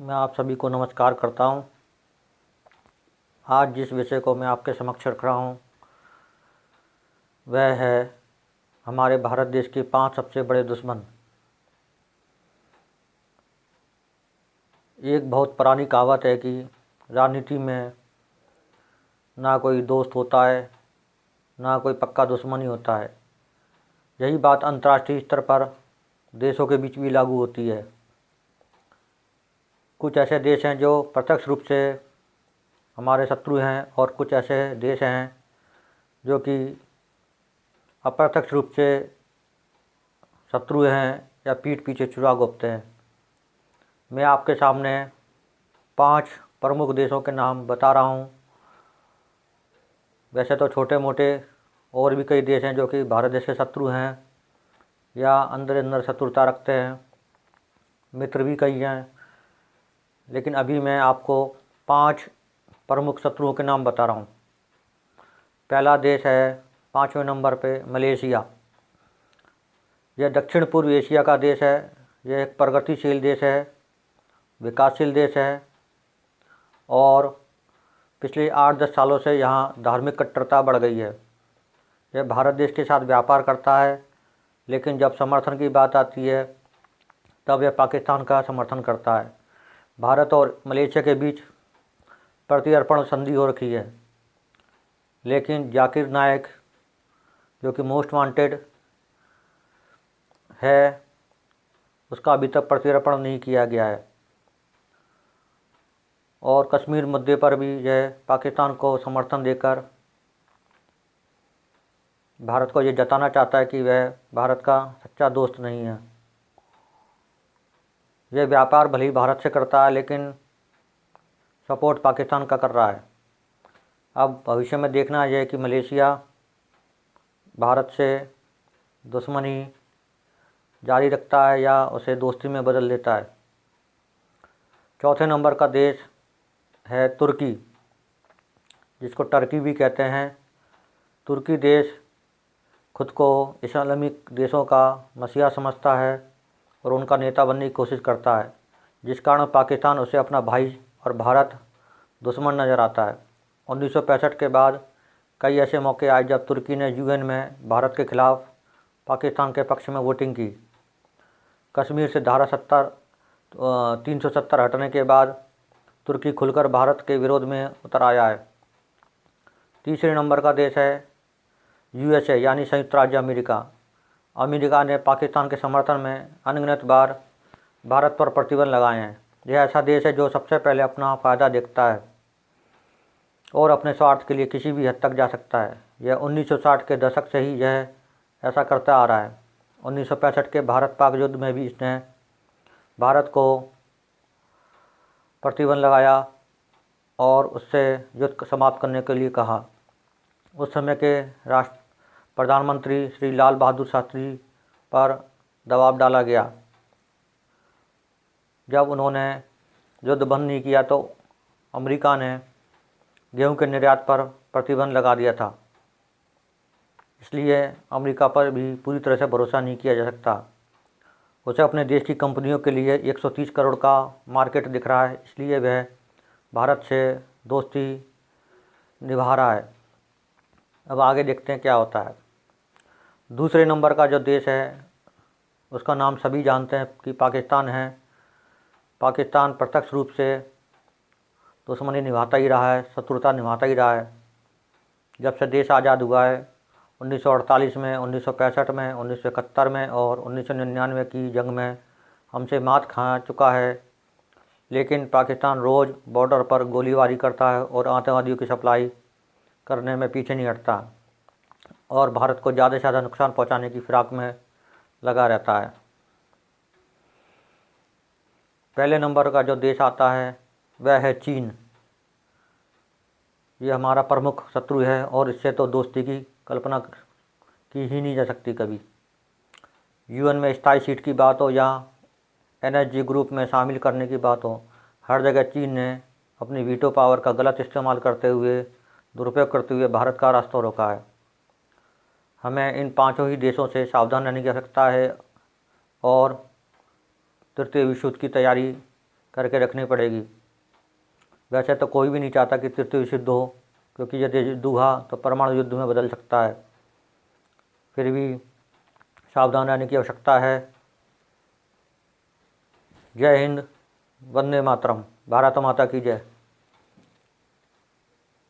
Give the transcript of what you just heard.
मैं आप सभी को नमस्कार करता हूं। आज जिस विषय को मैं आपके समक्ष रख रहा हूं वह है हमारे भारत देश के 5 सबसे बड़े दुश्मन। एक बहुत पुरानी कहावत है कि राजनीति में ना कोई दोस्त होता है, ना कोई पक्का दुश्मन ही होता है। यही बात अंतर्राष्ट्रीय स्तर पर देशों के बीच भी लागू होती है। कुछ ऐसे देश हैं जो प्रत्यक्ष रूप से हमारे शत्रु हैं और कुछ ऐसे देश हैं जो कि अप्रत्यक्ष रूप से शत्रु हैं या पीठ पीछे चुरा घोंपते हैं। मैं आपके सामने 5 प्रमुख देशों के नाम बता रहा हूं। वैसे तो छोटे मोटे और भी कई देश हैं जो कि भारत देश के शत्रु हैं या अंदर अंदर शत्रुता रखते हैं, मित्र भी कई हैं, लेकिन अभी मैं आपको 5 प्रमुख शत्रुओं के नाम बता रहा हूँ। पहला देश है 5वें नंबर पे मलेशिया। यह दक्षिण पूर्व एशिया का देश है। यह एक प्रगतिशील देश है, विकासशील देश है और पिछले 8-10 सालों से यहाँ धार्मिक कट्टरता बढ़ गई है। यह भारत देश के साथ व्यापार करता है, लेकिन जब समर्थन की बात आती है तब यह पाकिस्तान का समर्थन करता है। भारत और मलेशिया के बीच प्रत्यर्पण संधि हो रखी है, लेकिन जाकिर नायक जो कि मोस्ट वांटेड है उसका अभी तक प्रत्यर्पण नहीं किया गया है। और कश्मीर मुद्दे पर भी यह पाकिस्तान को समर्थन देकर भारत को ये जताना चाहता है कि वह भारत का सच्चा दोस्त नहीं है। यह व्यापार भले ही भारत से करता है, लेकिन सपोर्ट पाकिस्तान का कर रहा है। अब भविष्य में देखना यह है कि मलेशिया भारत से दुश्मनी जारी रखता है या उसे दोस्ती में बदल देता है। चौथे नंबर का देश है तुर्की, जिसको टर्की भी कहते हैं। तुर्की देश खुद को इस्लामिक देशों का मसीहा समझता है और उनका नेता बनने की कोशिश करता है, जिस कारण पाकिस्तान उसे अपना भाई और भारत दुश्मन नज़र आता है। 1965 के बाद कई ऐसे मौके आए जब तुर्की ने यूएन में भारत के खिलाफ पाकिस्तान के पक्ष में वोटिंग की। कश्मीर से धारा 370 हटने के बाद तुर्की खुलकर भारत के विरोध में उतर आया है। तीसरे नंबर का देश है यूएसए यानी संयुक्त राज्य अमेरिका। अमेरिका ने पाकिस्तान के समर्थन में अनगिनत बार भारत पर प्रतिबंध लगाए हैं। यह ऐसा देश है जो सबसे पहले अपना फ़ायदा देखता है और अपने स्वार्थ के लिए किसी भी हद तक जा सकता है। यह 1960 के दशक से ही यह ऐसा करता आ रहा है। 1965 के भारत पाक युद्ध में भी इसने भारत को प्रतिबंध लगाया और उससे युद्ध समाप्त करने के लिए कहा। उस समय के प्रधानमंत्री श्री लाल बहादुर शास्त्री पर दबाव डाला गया। जब उन्होंने युद्ध बंद नहीं किया तो अमेरिका ने गेहूं के निर्यात पर प्रतिबंध लगा दिया था। इसलिए अमेरिका पर भी पूरी तरह से भरोसा नहीं किया जा सकता। उसे अपने देश की कंपनियों के लिए 130 करोड़ का मार्केट दिख रहा है, इसलिए वह भारत से दोस्ती निभा रहा है। अब आगे देखते हैं क्या होता है। दूसरे नंबर का जो देश है उसका नाम सभी जानते हैं कि पाकिस्तान है। पाकिस्तान प्रत्यक्ष रूप से दुश्मनी निभाता ही रहा है, शत्रुता निभाता ही रहा है। जब से देश आज़ाद हुआ है 1948 में, 1965 में, 1971 में और 1999 की जंग में हमसे मात खा चुका है, लेकिन पाकिस्तान रोज़ बॉर्डर पर गोलीबारी करता है और आतंकवादियों की सप्लाई करने में पीछे नहीं हटता और भारत को ज़्यादा से ज़्यादा नुकसान पहुंचाने की फिराक में लगा रहता है। पहले नंबर का जो देश आता है वह है चीन। ये हमारा प्रमुख शत्रु है और इससे तो दोस्ती की कल्पना की ही नहीं जा सकती कभी। यूएन में स्थायी सीट की बात हो या एनएसजी ग्रुप में शामिल करने की बात हो, हर जगह चीन ने अपनी वीटो पावर का गलत इस्तेमाल करते हुए, दुरुपयोग करते हुए भारत का रास्ता रोका है। हमें इन 5 ही देशों से सावधान रहने की आवश्यकता है और तृतीय विश्व युद्ध की तैयारी करके रखनी पड़ेगी। वैसे तो कोई भी नहीं चाहता कि तृतीय विश्व युद्ध हो, क्योंकि यदि युद्ध हुआ तो परमाणु युद्ध में बदल सकता है। फिर भी सावधान रहने की आवश्यकता है। जय हिंद, वंदे मातरम, भारत माता की जय।